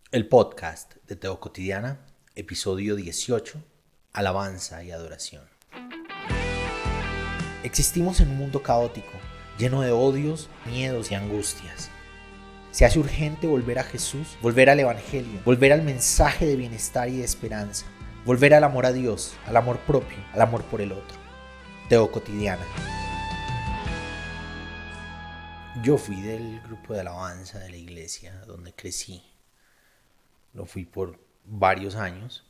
El podcast de Teo Cotidiana, episodio 18, Alabanza y Adoración. Existimos en un mundo caótico, lleno de odios, miedos y angustias. Se hace urgente volver a Jesús, volver al Evangelio, volver al mensaje de bienestar y de esperanza, volver al amor a Dios, al amor propio, al amor por el otro. Teo Cotidiana. Yo fui del grupo de alabanza de la iglesia donde crecí. Lo fui por varios años.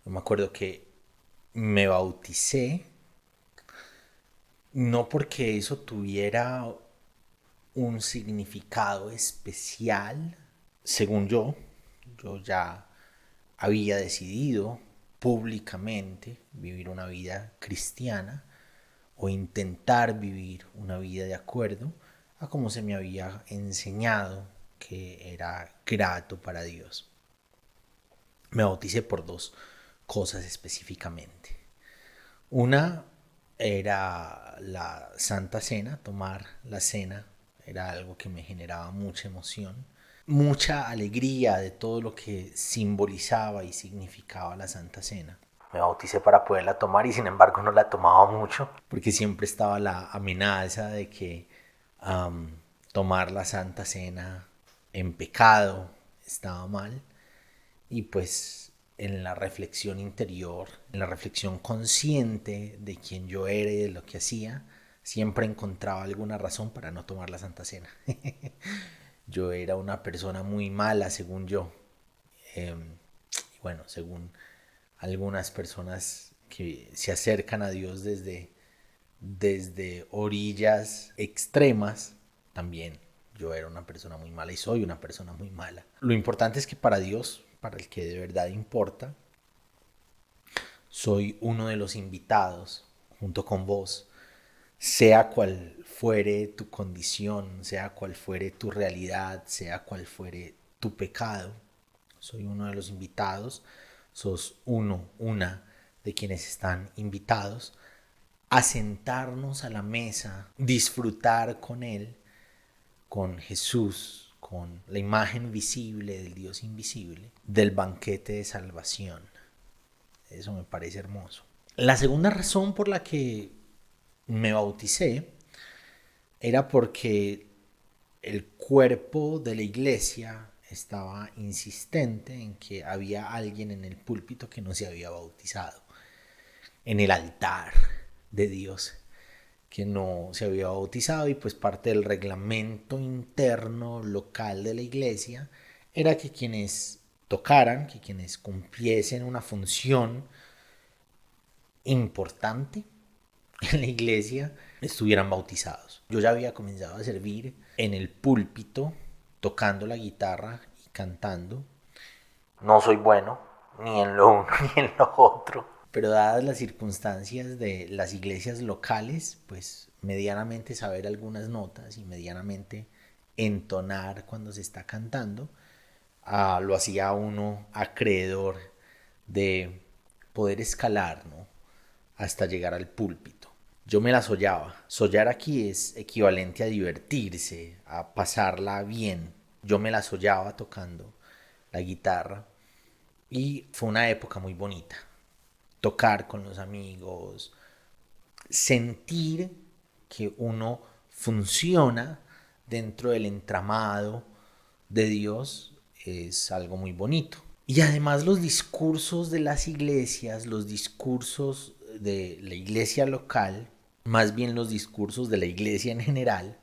Yo me acuerdo que me bauticé, no porque eso tuviera un significado especial, según yo ya había decidido públicamente vivir una vida cristiana o intentar vivir una vida de acuerdo a como se me había enseñado que era grato para Dios. Me bauticé por dos cosas específicamente. Una era la Santa Cena, tomar la cena era algo que me generaba mucha emoción, mucha alegría de todo lo que simbolizaba y significaba la Santa Cena. Me bauticé para poderla tomar y sin embargo no la tomaba mucho porque siempre estaba la amenaza de que tomar la Santa Cena en pecado estaba mal. Y pues en la reflexión interior, en la reflexión consciente de quién yo era y de lo que hacía, siempre encontraba alguna razón para no tomar la Santa Cena. Yo era una persona muy mala, según yo. Y bueno, según algunas personas que se acercan a Dios desde orillas extremas, también yo era una persona muy mala y soy una persona muy mala. Lo importante es que para Dios, para el que de verdad importa, soy uno de los invitados junto con vos, sea cual fuere tu condición, sea cual fuere tu realidad, sea cual fuere tu pecado. Soy uno de los invitados, sos una de quienes están invitados a sentarnos a la mesa, disfrutar con Él, con Jesús, con la imagen visible del Dios invisible, del banquete de salvación. Eso me parece hermoso. La segunda razón por la que me bauticé era porque el cuerpo de la iglesia estaba insistente en que había alguien en el púlpito que no se había bautizado, en el altar de Dios que no se había bautizado, y pues parte del reglamento interno local de la iglesia era que quienes tocaran, que quienes cumpliesen una función importante en la iglesia estuvieran bautizados. Yo ya había comenzado a servir en el púlpito, tocando la guitarra y cantando. No soy bueno ni en lo uno ni en lo otro, pero dadas las circunstancias de las iglesias locales, pues medianamente saber algunas notas y medianamente entonar cuando se está cantando, lo hacía uno acreedor de poder escalar, ¿no?, hasta llegar al púlpito. Yo me la soñaba. Sollar aquí es equivalente a divertirse, a pasarla bien. Yo me la soñaba tocando la guitarra y fue una época muy bonita. Tocar con los amigos, sentir que uno funciona dentro del entramado de Dios es algo muy bonito. Y además los discursos de las iglesias, los discursos de la iglesia local, más bien los discursos de la iglesia en general,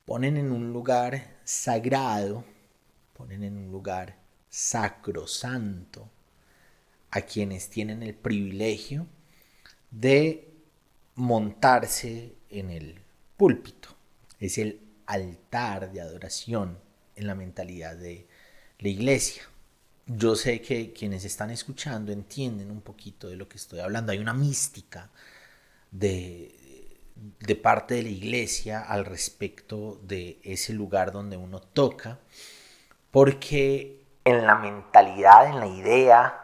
ponen en un lugar sagrado, ponen en un lugar sacrosanto a quienes tienen el privilegio de montarse en el púlpito. Es el altar de adoración en la mentalidad de la iglesia. Yo sé que quienes están escuchando entienden un poquito de lo que estoy hablando. Hay una mística de parte de la iglesia al respecto de ese lugar donde uno toca, porque en la mentalidad, en la idea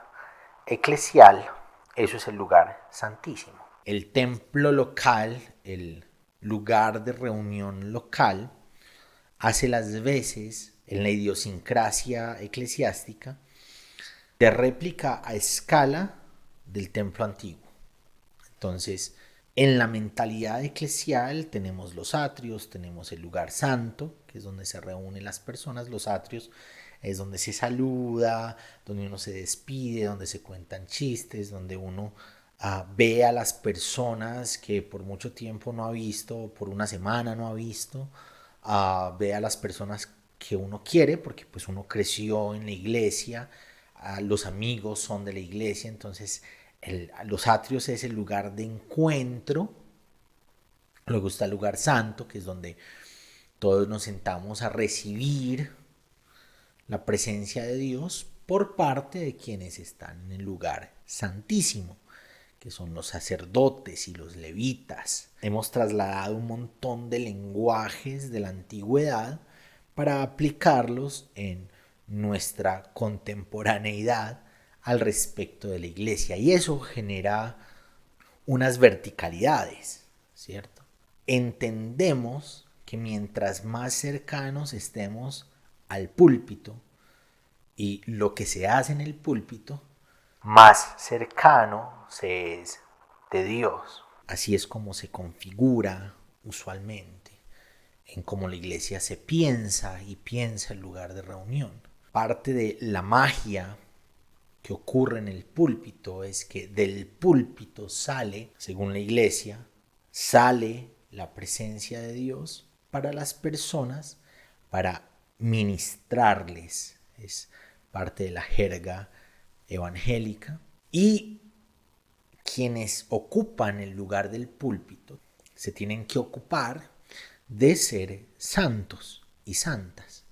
eclesial, eso es el lugar santísimo. El templo local, el lugar de reunión local, hace las veces en la idiosincrasia eclesiástica, de réplica a escala del templo antiguo. Entonces, en la mentalidad eclesial tenemos los atrios, tenemos el lugar santo, que es donde se reúnen las personas. Los atrios es donde se saluda, donde uno se despide, donde se cuentan chistes, donde uno ve a las personas que por mucho tiempo no ha visto, por una semana no ha visto, ve a las personas que uno quiere, porque pues uno creció en la iglesia, los amigos son de la iglesia, entonces los atrios es el lugar de encuentro. Luego está el lugar santo, que es donde todos nos sentamos a recibir la presencia de Dios por parte de quienes están en el lugar santísimo, que son los sacerdotes y los levitas. Hemos trasladado un montón de lenguajes de la antigüedad para aplicarlos en nuestra contemporaneidad al respecto de la iglesia, y eso genera unas verticalidades, ¿cierto? Entendemos que mientras más cercanos estemos al púlpito y lo que se hace en el púlpito, más cercano se es de Dios. Así es como se configura usualmente en cómo la iglesia se piensa y piensa el lugar de reunión. Parte de la magia que ocurre en el púlpito es que del púlpito sale, según la iglesia, sale la presencia de Dios para las personas, para ministrarles. Es parte de la jerga evangélica. Y quienes ocupan el lugar del púlpito se tienen que ocupar de ser santos y santas,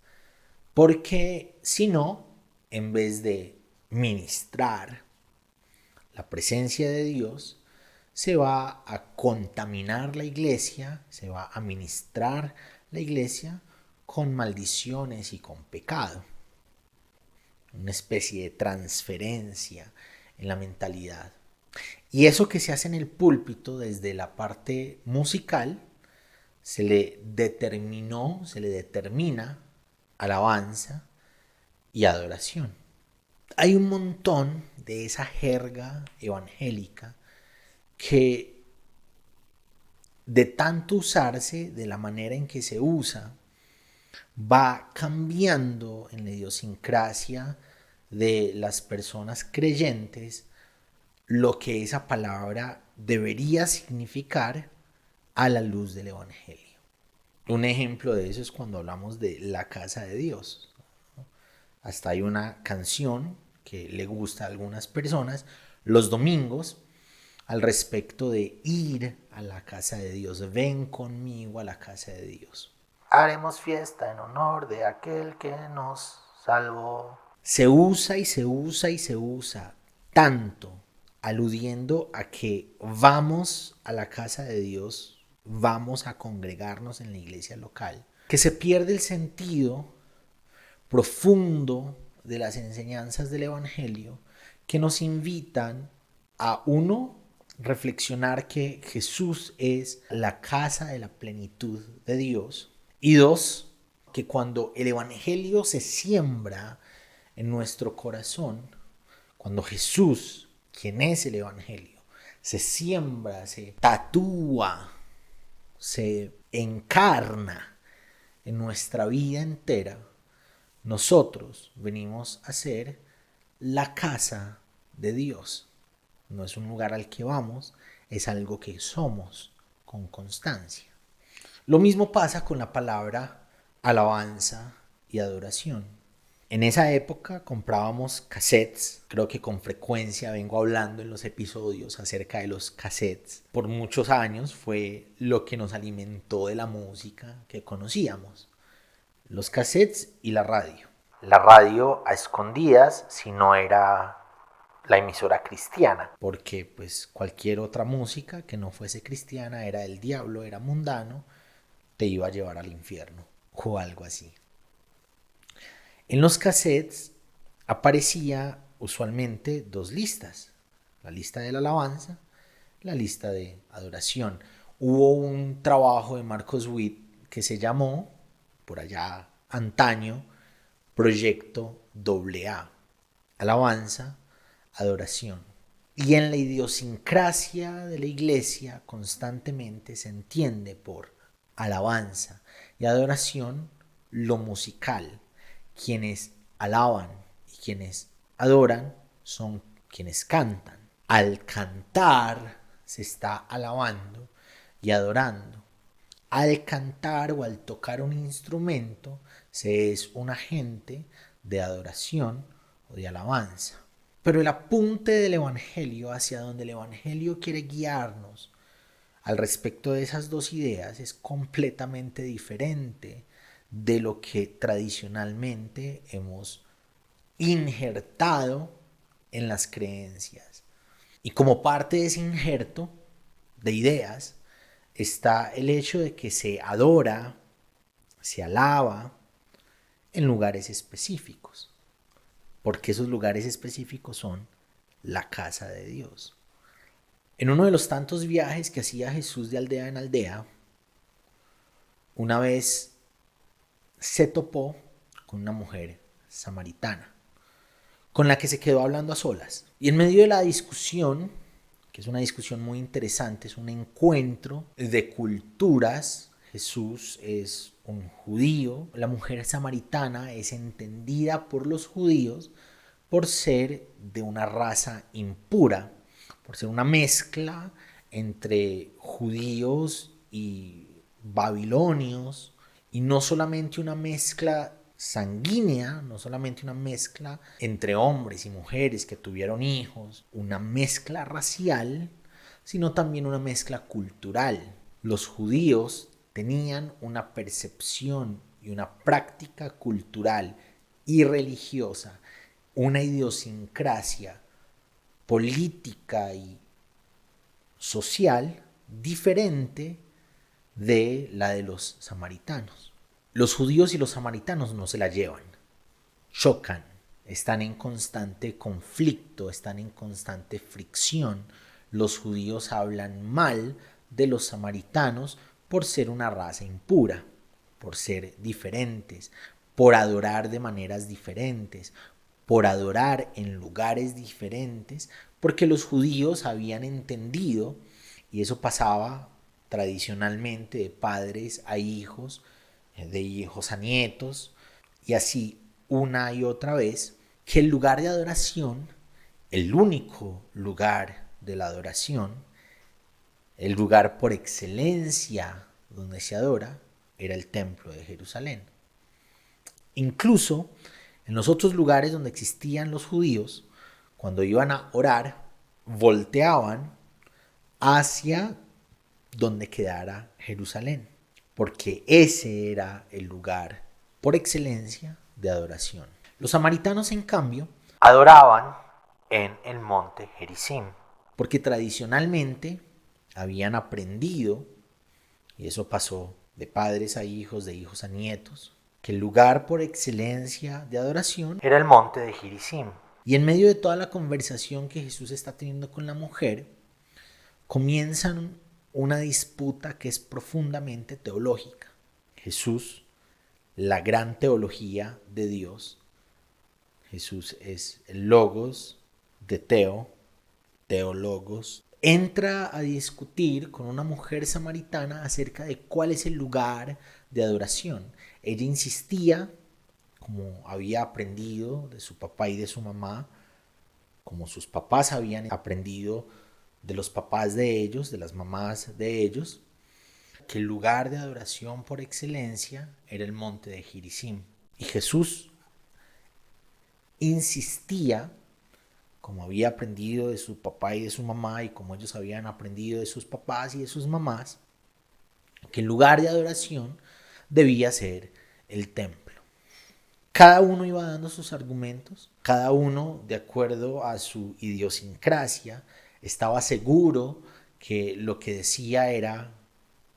porque si no, en vez de ministrar la presencia de Dios, se va a contaminar la iglesia, se va a ministrar la iglesia con maldiciones y con pecado. Una especie de transferencia en la mentalidad. Y eso que se hace en el púlpito desde la parte musical, se le determina alabanza y adoración. Hay un montón de esa jerga evangélica que, de tanto usarse de la manera en que se usa, va cambiando en la idiosincrasia de las personas creyentes lo que esa palabra debería significar a la luz del Evangelio. Un ejemplo de eso es cuando hablamos de la casa de Dios. Hasta hay una canción que le gusta a algunas personas los domingos al respecto de ir a la casa de Dios. Ven conmigo a la casa de Dios. Haremos fiesta en honor de aquel que nos salvó. Se usa y se usa y se usa tanto, aludiendo a que vamos a la casa de Dios, vamos a congregarnos en la iglesia local, que se pierde el sentido profundo de las enseñanzas del Evangelio, que nos invitan a, uno, reflexionar que Jesús es la casa de la plenitud de Dios, y dos, que cuando el Evangelio se siembra en nuestro corazón, cuando Jesús, quien es el Evangelio, se siembra, se tatúa, se encarna en nuestra vida entera, nosotros venimos a ser la casa de Dios. No es un lugar al que vamos, es algo que somos con constancia. Lo mismo pasa con la palabra alabanza y adoración. En esa época comprábamos cassettes, creo que con frecuencia vengo hablando en los episodios acerca de los cassettes. Por muchos años fue lo que nos alimentó de la música que conocíamos. Los cassettes y la radio. La radio a escondidas si no era la emisora cristiana, porque pues cualquier otra música que no fuese cristiana era del diablo, era mundano, te iba a llevar al infierno o algo así. En los cassettes aparecía usualmente dos listas, la lista de la alabanza, la lista de adoración. Hubo un trabajo de Marcos Witt que se llamó, por allá antaño, Proyecto AA. Alabanza, adoración. Y en la idiosincrasia de la iglesia constantemente se entiende por alabanza y adoración lo musical. Quienes alaban y quienes adoran son quienes cantan. Al cantar se está alabando y adorando. Al cantar o al tocar un instrumento se es un agente de adoración o de alabanza. Pero el apunte del Evangelio, hacia donde el Evangelio quiere guiarnos al respecto de esas dos ideas, es completamente diferente de lo que tradicionalmente hemos injertado en las creencias. Y como parte de ese injerto de ideas está el hecho de que se adora, se alaba en lugares específicos, porque esos lugares específicos son la casa de Dios. En uno de los tantos viajes que hacía Jesús de aldea en aldea, una vez se topó con una mujer samaritana, con la que se quedó hablando a solas. Y en medio de la discusión, que es una discusión muy interesante, es un encuentro de culturas. Jesús es un judío, la mujer samaritana es entendida por los judíos por ser de una raza impura, por ser una mezcla entre judíos y babilonios, y no solamente una mezcla sanguínea, no solamente una mezcla entre hombres y mujeres que tuvieron hijos, una mezcla racial, sino también una mezcla cultural. Los judíos tenían una percepción y una práctica cultural y religiosa, una idiosincrasia política y social diferente de la de los samaritanos. Los judíos y los samaritanos no se la llevan, chocan, están en constante conflicto, están en constante fricción. Los judíos hablan mal de los samaritanos por ser una raza impura, por ser diferentes, por adorar de maneras diferentes, por adorar en lugares diferentes, porque los judíos habían entendido, y eso pasaba tradicionalmente de padres a hijos, de hijos a nietos, y así una y otra vez, que el lugar de adoración, el único lugar de la adoración, el lugar por excelencia donde se adora, era el templo de Jerusalén. Incluso en los otros lugares donde existían los judíos, cuando iban a orar, volteaban hacia donde quedara Jerusalén, porque ese era el lugar por excelencia de adoración. Los samaritanos, en cambio, adoraban en el monte Gerizim, porque tradicionalmente habían aprendido, y eso pasó de padres a hijos, de hijos a nietos, que el lugar por excelencia de adoración era el monte de Gerizim. Y en medio de toda la conversación que Jesús está teniendo con la mujer, comienzan una disputa que es profundamente teológica. Jesús, la gran teología de Dios, Jesús es el logos de teólogos, entra a discutir con una mujer samaritana acerca de cuál es el lugar de adoración. Ella insistía, como había aprendido de su papá y de su mamá, como sus papás habían aprendido de los papás de ellos, de las mamás de ellos, que el lugar de adoración por excelencia era el monte de Gerizim. Y Jesús insistía, como había aprendido de su papá y de su mamá, y como ellos habían aprendido de sus papás y de sus mamás, que el lugar de adoración debía ser el templo. Cada uno iba dando sus argumentos, cada uno de acuerdo a su idiosincrasia, estaba seguro que lo que decía era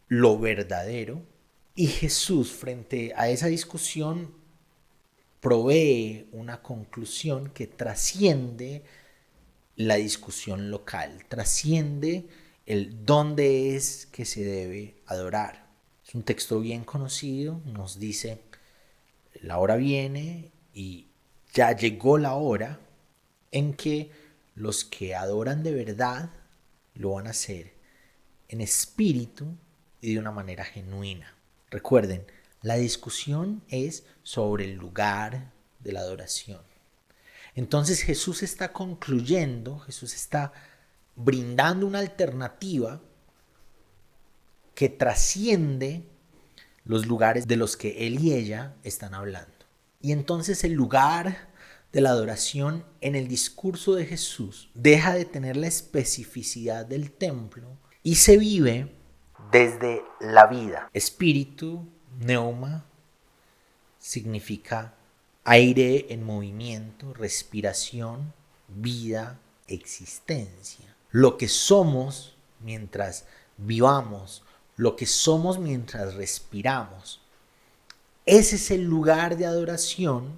lo verdadero, y Jesús, frente a esa discusión, provee una conclusión que trasciende la discusión local, trasciende el dónde es que se debe adorar. Es un texto bien conocido, nos dice: la hora viene Y ya llegó la hora en que los que adoran de verdad lo van a hacer en espíritu y de una manera genuina. Recuerden, la discusión es sobre el lugar de la adoración. Entonces Jesús está concluyendo, Jesús está brindando una alternativa que trasciende los lugares de los que él y ella están hablando. Y entonces el lugar de la adoración en el discurso de Jesús deja de tener la especificidad del templo y se vive desde la vida. Espíritu, neuma, significa aire en movimiento, respiración, vida, existencia. Lo que somos mientras vivamos, lo que somos mientras respiramos. Ese es el lugar de adoración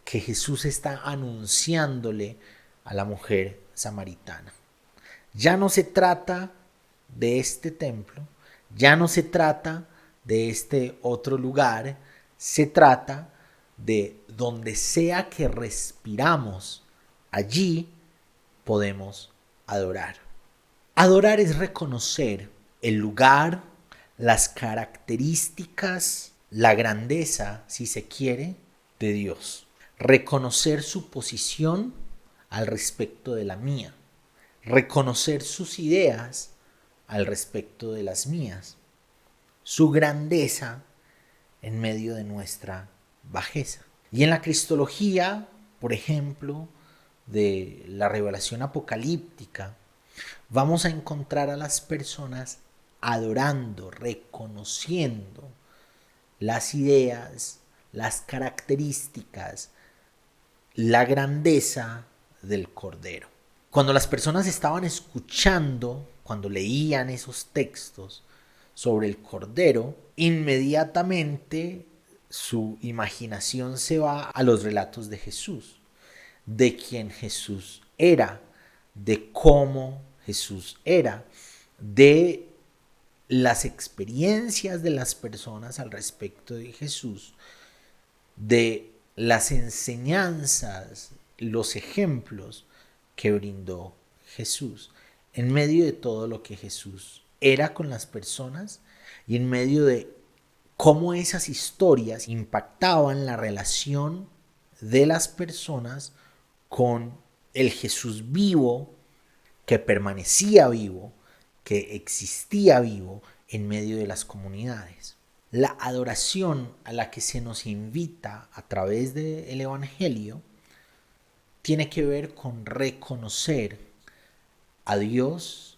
que Jesús está anunciándole a la mujer samaritana. Ya no se trata de este templo, ya no se trata de este otro lugar, se trata de donde sea que respiramos, allí podemos adorar. Adorar es reconocer el lugar, las características, la grandeza, si se quiere, de Dios. Reconocer su posición al respecto de la mía. Reconocer sus ideas al respecto de las mías. Su grandeza en medio de nuestra bajeza. Y en la cristología, por ejemplo, de la revelación apocalíptica, vamos a encontrar a las personas adorando, reconociendo las ideas, las características, la grandeza del Cordero. Cuando las personas estaban escuchando, cuando leían esos textos sobre el Cordero, inmediatamente su imaginación se va a los relatos de Jesús, de quién Jesús era, de cómo Jesús era, de las experiencias de las personas al respecto de Jesús, de las enseñanzas, los ejemplos que brindó Jesús, en medio de todo lo que Jesús era con las personas y en medio de cómo esas historias impactaban la relación de las personas con el Jesús vivo, que permanecía vivo, que existía vivo en medio de las comunidades. La adoración a la que se nos invita a través del Evangelio tiene que ver con reconocer a Dios,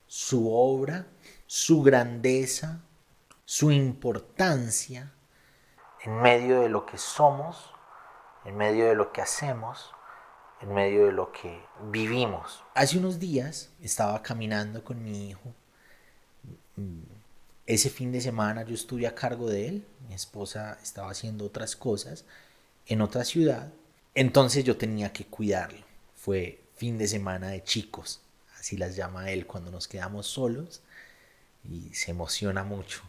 su obra, su grandeza, su importancia en medio de lo que somos, en medio de lo que hacemos, en medio de lo que vivimos. Hace unos días estaba caminando con mi hijo. Ese fin de semana yo estuve a cargo de él. Mi esposa estaba haciendo otras cosas en otra ciudad. Entonces yo tenía que cuidarlo. Fue fin de semana de chicos, así las llama él cuando nos quedamos solos. Y se emociona mucho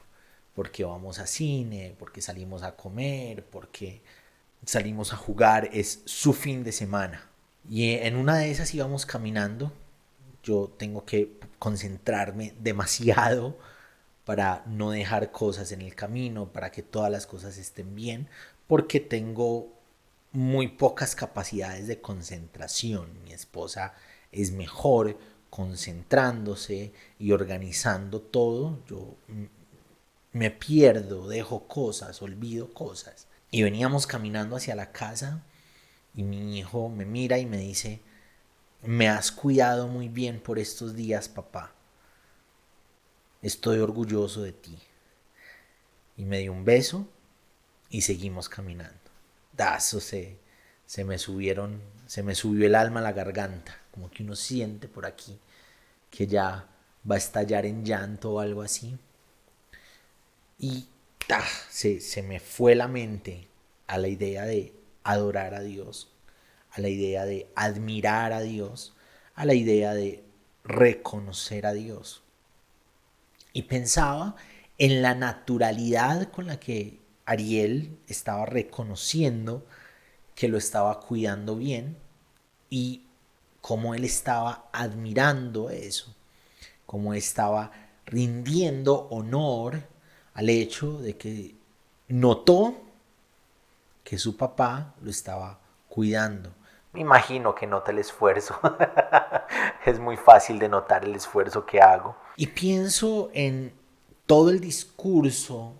porque vamos a cine, porque salimos a comer, porque salimos a jugar. Es su fin de semana. Y en una de esas íbamos caminando. Yo tengo que concentrarme demasiado para no dejar cosas en el camino, para que todas las cosas estén bien, porque tengo muy pocas capacidades de concentración. Mi esposa es mejor concentrándose y organizando todo. Yo me pierdo, dejo cosas, olvido cosas. Y veníamos caminando hacia la casa y mi hijo me mira y me dice: me has cuidado muy bien por estos días, papá. Estoy orgulloso de ti. Y me dio un beso y seguimos caminando. Dazo, se me subió el alma a la garganta, como que uno siente por aquí que ya va a estallar en llanto o algo así. Y se me fue la mente a la idea de adorar a Dios, a la idea de admirar a Dios, a la idea de reconocer a Dios. Y pensaba en la naturalidad con la que Ariel estaba reconociendo que lo estaba cuidando bien y cómo él estaba admirando eso, cómo estaba rindiendo honor al hecho de que notó que su papá lo estaba cuidando. Me imagino que nota el esfuerzo. Es muy fácil de notar el esfuerzo que hago. Y pienso en todo el discurso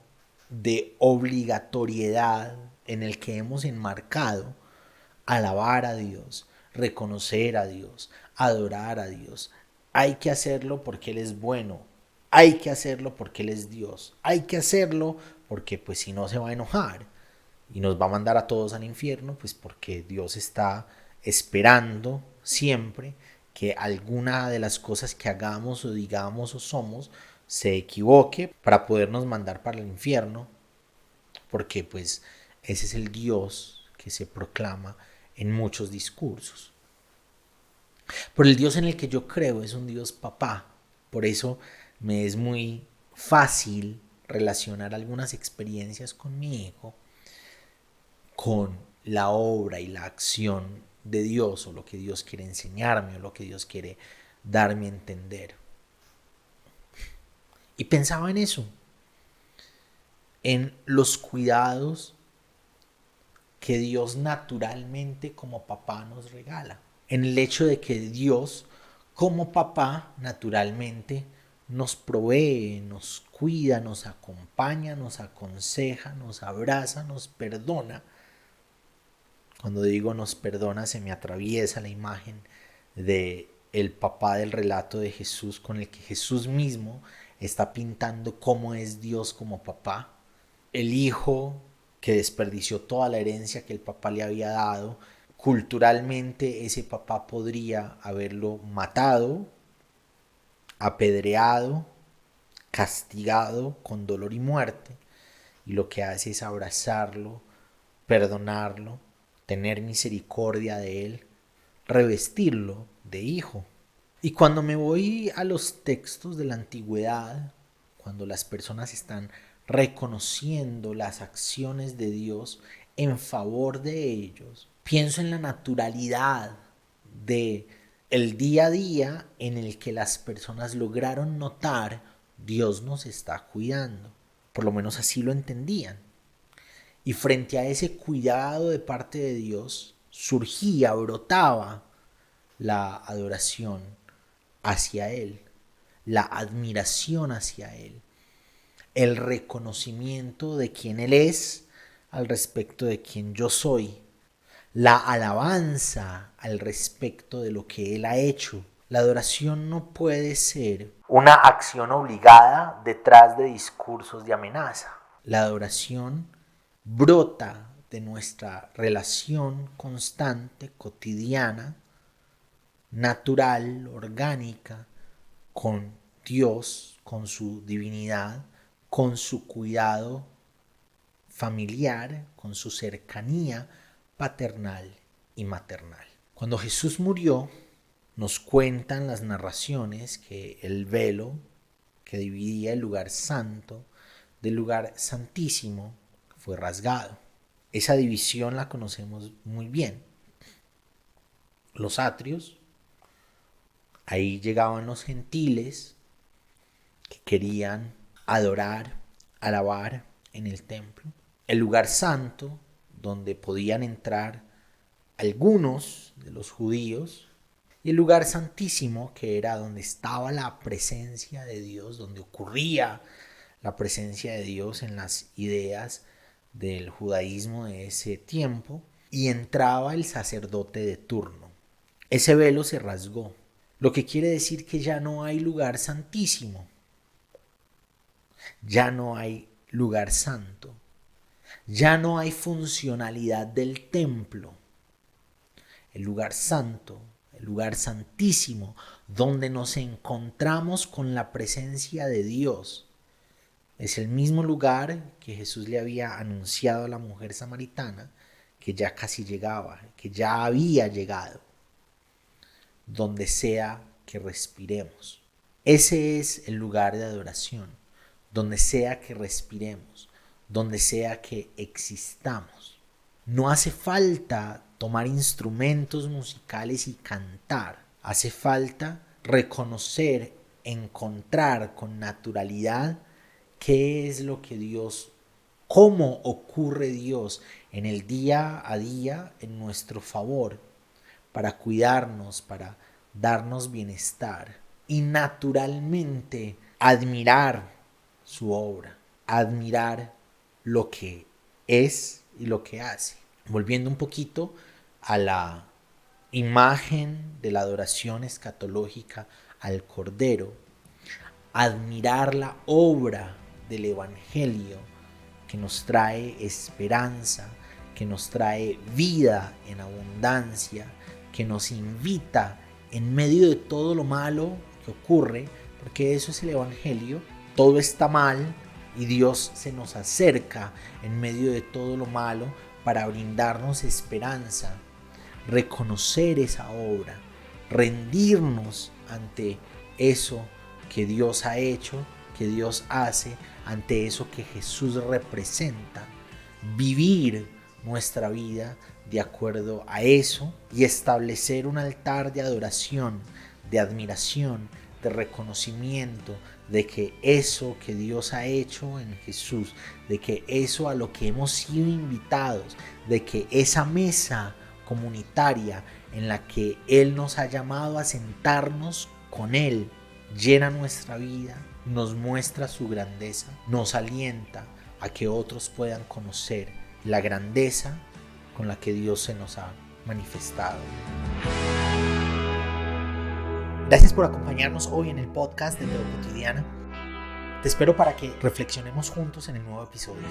de obligatoriedad en el que hemos enmarcado alabar a Dios, reconocer a Dios, adorar a Dios. Hay que hacerlo porque Él es bueno. Hay que hacerlo porque Él es Dios. Hay que hacerlo porque pues si no se va a enojar y nos va a mandar a todos al infierno, pues porque Dios está esperando siempre que alguna de las cosas que hagamos o digamos o somos se equivoque para podernos mandar para el infierno, porque pues ese es el Dios que se proclama en muchos discursos. Pero el Dios en el que yo creo es un Dios papá, por eso me es muy fácil relacionar algunas experiencias con mi hijo con la obra y la acción de Dios o lo que Dios quiere enseñarme o lo que Dios quiere darme a entender. Y pensaba en eso, en los cuidados que Dios naturalmente como papá nos regala, en el hecho de que Dios como papá naturalmente nos provee, nos cuida, nos acompaña, nos aconseja, nos abraza, nos perdona. Cuando digo nos perdona se me atraviesa la imagen de el papá del relato de Jesús con el que Jesús mismo está pintando cómo es Dios como papá. El hijo que desperdició toda la herencia que el papá le había dado. Culturalmente ese papá podría haberlo matado, apedreado, castigado con dolor y muerte. Y lo que hace es abrazarlo, perdonarlo, tener misericordia de él, revestirlo de hijo. Y cuando me voy a los textos de la antigüedad, cuando las personas están reconociendo las acciones de Dios en favor de ellos, pienso en la naturalidad de el día a día en el que las personas lograron notar Dios nos está cuidando. Por lo menos así lo entendían. Y frente a ese cuidado de parte de Dios, surgía, brotaba la adoración hacia Él, la admiración hacia Él, el reconocimiento de quién Él es al respecto de quién yo soy, la alabanza al respecto de lo que Él ha hecho. La adoración no puede ser una acción obligada detrás de discursos de amenaza. La adoración brota de nuestra relación constante, cotidiana, natural, orgánica, con Dios, con su divinidad, con su cuidado familiar, con su cercanía paternal y maternal. Cuando Jesús murió, nos cuentan las narraciones que el velo que dividía el lugar santo del lugar santísimo fue rasgado. Esa división la conocemos muy bien. Los atrios, ahí llegaban los gentiles que querían adorar, alabar en el templo. El lugar santo, donde podían entrar algunos de los judíos, y el lugar santísimo, que era donde estaba la presencia de Dios, donde ocurría la presencia de Dios en las ideas del judaísmo de ese tiempo, y entraba el sacerdote de turno. Ese velo se rasgó, lo que quiere decir que ya no hay lugar santísimo, ya no hay lugar santo, ya no hay funcionalidad del templo. El lugar santo, el lugar santísimo, donde nos encontramos con la presencia de Dios, es el mismo lugar que Jesús le había anunciado a la mujer samaritana, que ya casi llegaba, que ya había llegado, donde sea que respiremos. Ese es el lugar de adoración, donde sea que respiremos, donde sea que existamos. No hace falta tomar instrumentos musicales y cantar. Hace falta reconocer, encontrar con naturalidad qué es lo que Dios, cómo ocurre Dios en el día a día en nuestro favor, para cuidarnos, para darnos bienestar y naturalmente admirar su obra, admirar lo que es y lo que hace. Volviendo un poquito a la imagen de la adoración escatológica al Cordero, admirar la obra del Evangelio que nos trae esperanza, que nos trae vida en abundancia, que nos invita en medio de todo lo malo que ocurre, porque eso es el Evangelio, todo está mal y Dios se nos acerca en medio de todo lo malo para brindarnos esperanza, reconocer esa obra, rendirnos ante eso que Dios ha hecho, que Dios hace, ante eso que Jesús representa, vivir nuestra vida de acuerdo a eso y establecer un altar de adoración, de admiración, de reconocimiento de que eso que Dios ha hecho en Jesús, de que eso a lo que hemos sido invitados, de que esa mesa comunitaria en la que Él nos ha llamado a sentarnos con Él, llena nuestra vida, nos muestra su grandeza, nos alienta a que otros puedan conocer la grandeza con la que Dios se nos ha manifestado. Gracias por acompañarnos hoy en el podcast de Teo Cotidiana. Te espero para que reflexionemos juntos en el nuevo episodio.